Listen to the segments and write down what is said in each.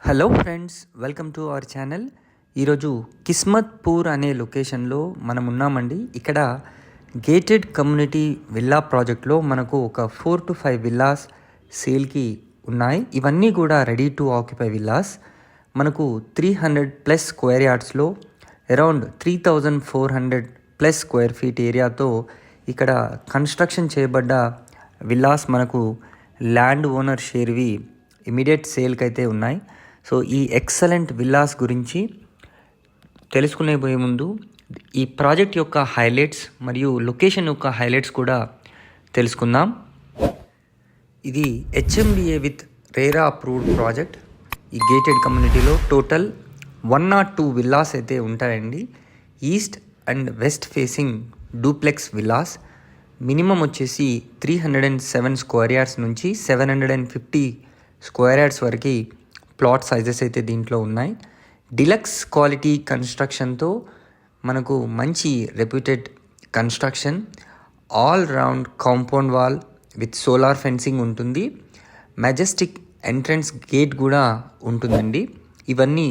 Hello friends, welcome to our channel. ఈరోజు కిస్మత్పూర్ అనే లొకేషన్లో మనం ఉన్నామండి. ఇక్కడ గేటెడ్ కమ్యూనిటీ విల్లా ప్రాజెక్ట్లో మనకు ఒక 4 to 5 విల్లాస్ సేల్కి ఉన్నాయి. ఇవన్నీ కూడా రెడీ టు ఆక్యుపై విల్లాస్. మనకు 300+ స్క్వేర్ యార్డ్స్లో అరౌండ్ 3400+ స్క్వేర్ ఫీట్ ఏరియాతో ఇక్కడ కన్స్ట్రక్షన్ చేయబడ్డ విల్లాస్ మనకు ల్యాండ్ ఓనర్ షేర్వి ఇమీడియట్ సేల్కి అయితే ఉన్నాయి. సో ఈ ఎక్సలెంట్ విల్లాస్ గురించి తెలుసుకునే పోయే ముందు ఈ ప్రాజెక్ట్ యొక్క హైలైట్స్ మరియు లొకేషన్ యొక్క హైలైట్స్ కూడా తెలుసుకుందాం. ఇది HMDA with RERA approved project. ఈ గేటెడ్ కమ్యూనిటీలో టోటల్ 102 విల్లాస్ అయితే ఉంటాయండి. East and west facing duplex villas. Minimum వచ్చేసి 307 స్క్వేర్ యార్డ్స్ నుంచి 750 స్క్వేర్ యార్డ్స్ వరకు ప్లాట్ సైజెస్ అయితే దీంట్లో ఉన్నాయి. డిలక్స్ క్వాలిటీ కన్స్ట్రక్షన్తో మనకు మంచి reputed construction. All round compound wall with solar fencing ఉంటుంది. మెజెస్టిక్ ఎంట్రన్స్ గేట్ కూడా ఉంటుందండి. ఇవన్నీ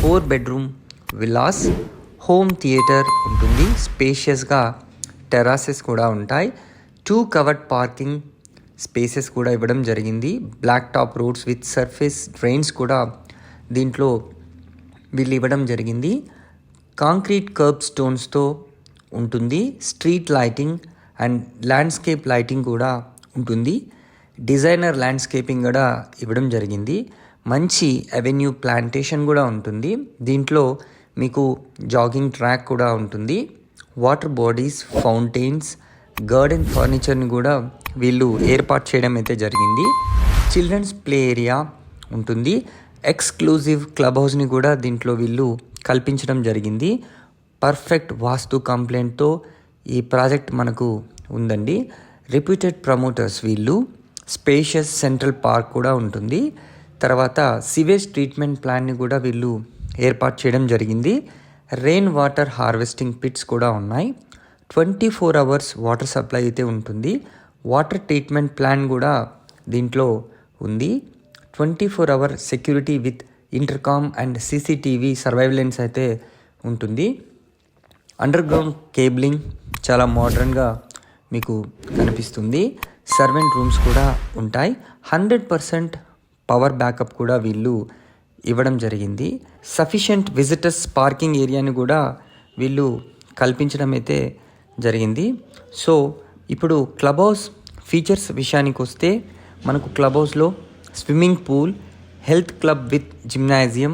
4 బెడ్రూమ్ విల్లాస్. హోమ్ థియేటర్ ఉంటుంది. స్పేషియస్గా టెరాసెస్ కూడా ఉంటాయి. 2 కవర్డ్ పార్కింగ్ స్పేసెస్ కూడా ఇవ్వడం జరిగింది. Black top roads with surface drains కూడా దీంట్లో వీళ్ళు ఇవ్వడం జరిగింది. కాంక్రీట్ కర్బ్ స్టోన్స్తో ఉంటుంది. Street lighting and landscape lighting కూడా ఉంటుంది. డిజైనర్ ల్యాండ్స్కేపింగ్ కూడా ఇవ్వడం జరిగింది. మంచి అవెన్యూ ప్లాంటేషన్ కూడా ఉంటుంది. దీంట్లో మీకు జాగింగ్ ట్రాక్ కూడా ఉంటుంది. వాటర్ బాడీస్, ఫౌంటైన్స్, గార్డెన్ ఫర్నిచర్ని కూడా వీళ్ళు ఏర్పాటు చేయడం అయితే జరిగింది. చిల్డ్రన్స్ ప్లే ఏరియా ఉంటుంది. ఎక్స్క్లూజివ్ క్లబ్ హౌస్ని కూడా దీంట్లో వీళ్ళు కల్పించడం జరిగింది. పర్ఫెక్ట్ వాస్తు కంప్లైంట్తో ఈ ప్రాజెక్ట్ మనకు ఉందండి. రెప్యూటెడ్ ప్రమోటర్స్ వీళ్ళు. స్పేషియస్ సెంట్రల్ పార్క్ కూడా ఉంటుంది. తర్వాత సివేజ్ ట్రీట్మెంట్ ప్లాన్ని కూడా వీళ్ళు ఏర్పాటు చేయడం జరిగింది. రెయిన్ వాటర్ హార్వెస్టింగ్ పిట్స్ కూడా ఉన్నాయి. 24 hours వాటర్ సప్లై అయితే ఉంటుంది. వాటర్ ట్రీట్మెంట్ ప్లాన్ కూడా దీంట్లో ఉంది. 24 hour security with intercom and CCTV surveillance అయితే ఉంటుంది. అండర్ గ్రౌండ్ కేబులింగ్ చాలా మోడర్న్గా మీకు కనిపిస్తుంది. సర్వెంట్ రూమ్స్ కూడా ఉంటాయి. 100% పవర్ బ్యాకప్ కూడా వీళ్ళు ఇవ్వడం జరిగింది. సఫిషియంట్ విజిటర్స్ పార్కింగ్ ఏరియాని కూడా వీళ్ళు కల్పించడం అయితే జరిగింది. సో ఇప్పుడు క్లబ్ హౌస్ ఫీచర్స్ విషయానికి వస్తే మనకు క్లబ్ హౌస్లో swimming pool, health club with gymnasium,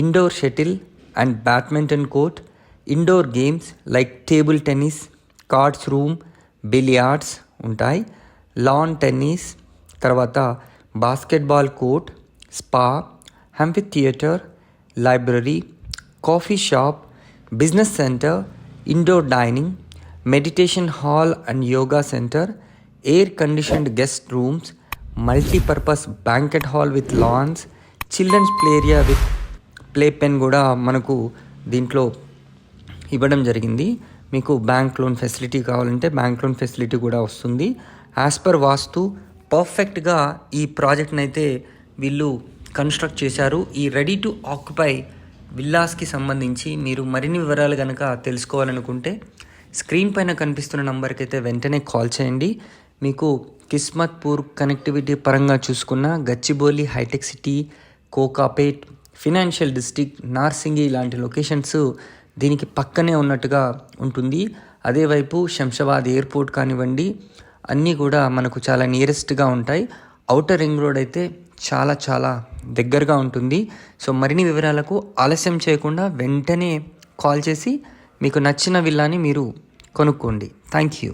indoor shuttle and badminton court, indoor games like table tennis, cards room, billiards ఉంటాయి. లాన్ టెన్నిస్, తర్వాత basketball court, spa, amphitheatre, library, coffee shop, business centre, indoor dining, meditation hall and yoga centre, air conditioned guest rooms, multipurpose banquet hall with lawns, children's play area with play pen కూడా మనకు దీంట్లో ఇవ్వడం జరిగింది. మీకు bank loan facility కావాలంటే bank loan facility కూడా వస్తుంది. As per వాస్తు పర్ఫెక్ట్గా ఈ ప్రాజెక్ట్ని అయితే వీళ్ళు కన్స్ట్రక్ట్ చేశారు. ఈ రెడీ టు ఆక్యుపై విల్లాస్కి సంబంధించి మీరు మరిన్ని వివరాలు కనుక తెలుసుకోవాలనుకుంటే స్క్రీన్ పైన కనిపిస్తున్న నంబర్కి అయితే వెంటనే కాల్ చేయండి. మీకు కిస్మత్పూర్ కనెక్టివిటీ పరంగా చూసుకున్న గచ్చిబౌలి, హైటెక్ City, Kokapet, financial district, Narsingi ఇలాంటి లొకేషన్స్ దీనికి పక్కనే ఉన్నట్టుగా ఉంటుంది. అదేవైపు శంషాబాద్ ఎయిర్పోర్ట్ కానివ్వండి, అన్నీ కూడా మనకు చాలా నియరెస్ట్గా ఉంటాయి. ఔటర్ రింగ్ రోడ్ అయితే చాలా చాలా దగ్గరగా ఉంటుంది. సో మరిన్ని వివరాలకు ఆలస్యం చేయకుండా వెంటనే కాల్ చేసి మీకు నచ్చిన విల్లాని మీరు కొనుక్కోండి. Thank you.